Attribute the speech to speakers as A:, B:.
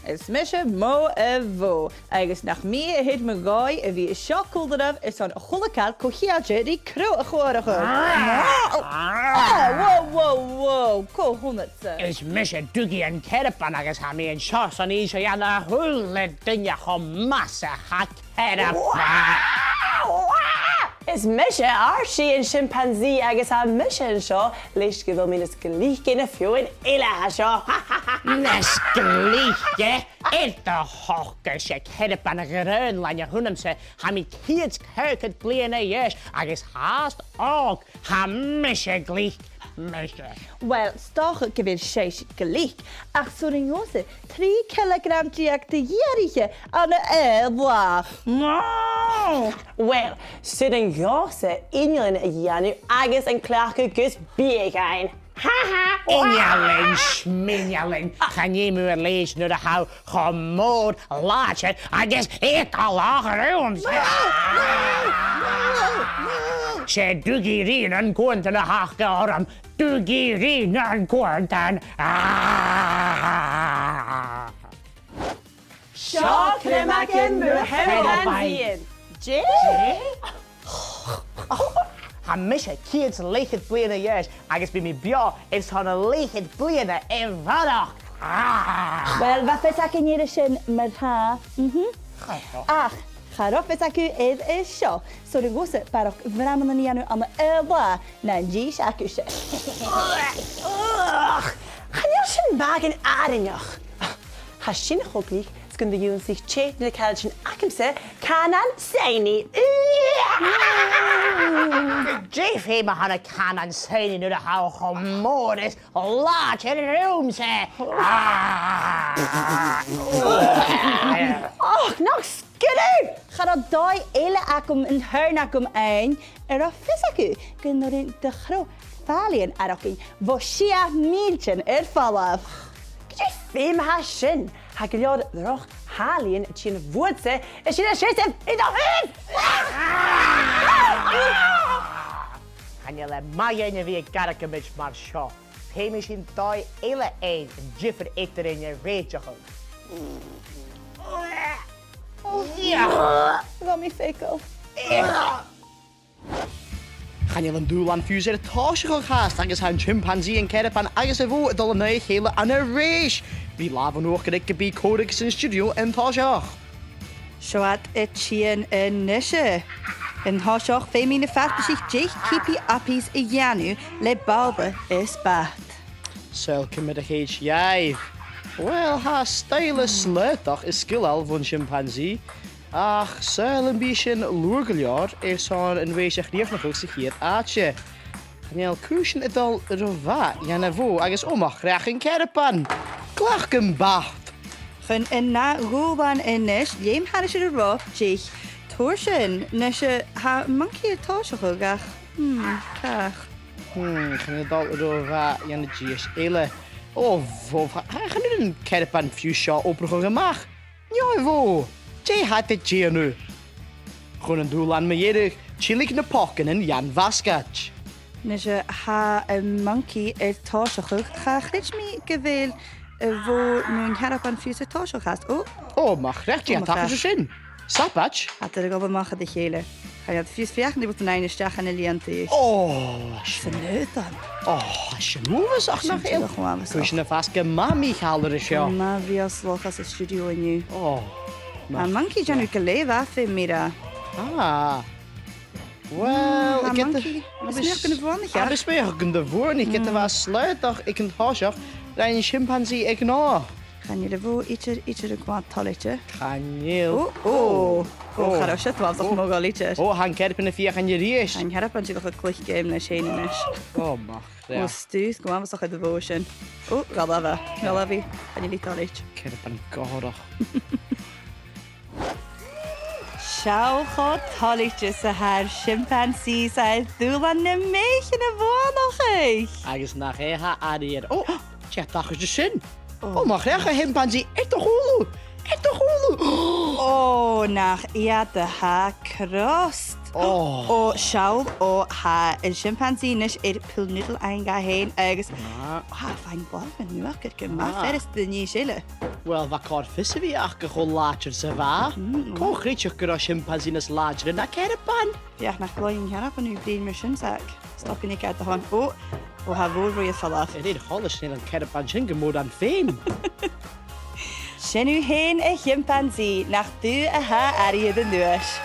A: Is misje mo evo. Agus nach mí hid me gáid a bhí seo cúldarmh is an chulacal cochiaide dí cru a chuiricha. Whoa, có húnatsa.
B: Is misje dugi an Cearban agus ha mi an seo san is a anna húle dunne chom massa ha Cearban.
C: Is misje arsi an Chimpanzee agus a misje an seo leis go bhfuil mínas go lícin a fiúin ile a seo.
B: Nes glíche the hocha sé Cearban a ghrún lein a húnamsa ha mi kids cúcad bliana dheis agus háast ág ha misje glích misje.
A: Well, stocha go bhfuil séis golích ach suaringósa 3 kilogram díach de dhéiriche an éabla.
C: Well, sydd yn giosa union y ddianw agus yn clachu gys Beathaichean.
B: Injalin, schminjalin, gaan je me lees naar de hou gemoord laatje, agus ik al lager ons. Ze dugirin en koorten de hakke arm, dugirin en koorten.
C: Seo crymach yn Chimpanzee.
B: Ha misje kids leegheid bliana juist, agus bij me bia is han een leegheid bliana in vannacht.
A: Wel, wat is ac yn i'r sin mar ha? Ach, charop is ac is sio. Suaringósa barach vraman ni anu am éabla na dís ac se.
C: Gaan jou sin bag in aardigach? Ha sin choglích sgun de jún sich chéit na cailsin acamsa Clann saini.
B: Jeff hé me han een Clann saini nu de hou gemoord is laatje in de roomse.
C: Och, nog skidder!
A: Ga dat doi ele acum in hernacum ein a fisacu gyn in de gro falien araci vosia milchen fallaf.
C: Gyd fim ha sin. Ha gyliod roch halien tîn fwydse y sy'n eisiau iddo hyn!
B: Gaan je le maaien je weer garke met maar scho. Pe misschien doi ele een jiffer eter in je reetje goed.
A: Ga mi fekel.
D: Gaan je een doel aan fios het tasje gaan agus han Chimpanzee en Cearban agus evo dol een hele aan een race. Wie laven ook dat ik bij Codex in studio en tasje.
A: Shoat et chien en nische. En hashoch femine fatbesich jich kipi appies janu le balbe is baat.
D: Zulke met de geest jij. Wel, haar stijle sluitdag is skill al van Chimpanzee. Ach, zuil een beetje loergeljaar is zo'n een weesje gerief nog zich hier aatje. Ganeel kuschen het al rova, ja nevo, agus oma graag een Cearban. Klachten baat.
A: Gun en na roeban en nish, jem hadden ze de rof, jich. Torschen, nische ha monkey tosje gogach. Kach.
D: Ganeel al rova, ja de gies ele. Oh, gaan nu een Cearban fios oproegen gemaakt. Ja, wo. Jij had het hier nu. Gewoon een doel aan me jedig. Chillig na pokken en Jan Vaskach.
A: Nische ha een monkey tosje gog. Ga grits me gewil. Wo nun Cearban fios tosje gaat.
D: Oh, mag recht, ja, dat is er zin. Sapach.
A: Had er ook maken de gele. Ga je het fios vragen, die wordt een einde stag en een liante.
D: Oh,
A: Verneut dan.
D: oh, je moe zag nog heel. Kus je een vaske mami haalder is jou.
A: Maar wie als log als een studio in je.
D: Oh.
A: Maar monkey jan uke leva mira.
D: Wel, ik heb
A: monkey. Dat is niet kunnen wonen, ja.
D: Dat is weer kunnen wonen. Ik heb er was sluitdag, ik een tasje. Dan een Chimpanzee ik nog.
A: Gaan jullie wel iets er kwaad talletje?
D: Ganeel.
A: Ga er zitten, want toch nog wel iets.
D: Oh, han Cearban en vier gaan je reis.
A: En Cearban zie ik een klik game naar Shane is.
D: Oh, mag.
A: Oh, stuur, kom aan, we zag het devotion. Galavi. Gaan jullie talletje?
D: Cearban gordig.
A: Schau gaat talletjes haar Chimpanzee zijn doel aan de meisje naar wonen.
D: Agus nach ha adier. Oh, tja, dat is de zin. Oh, mag recht een Chimpanzee. Echt de hulu.
A: O, nach iad y ha crost. O, siawl o ha y chimpanzee nish pilnidl ein ga hen agus. Ha, fain blog yn nhw ac yma ferys dyn ni sile.
D: Wel, fa cor ffys fi ach gych o lajr sy fa. Coch reitioch gyda chimpanzee nes lajr yna Cearban.
A: Ja, nach gloin hierap yn yw blin mysyn sac. Stop yn ei gad hon. O, ha fawr rwy y ffalaf.
D: Yr holis nid yn Cearban sy'n gymwyd an ffein.
A: Sian yw hen y chimpanzee nach du y ha ariad yn dwys.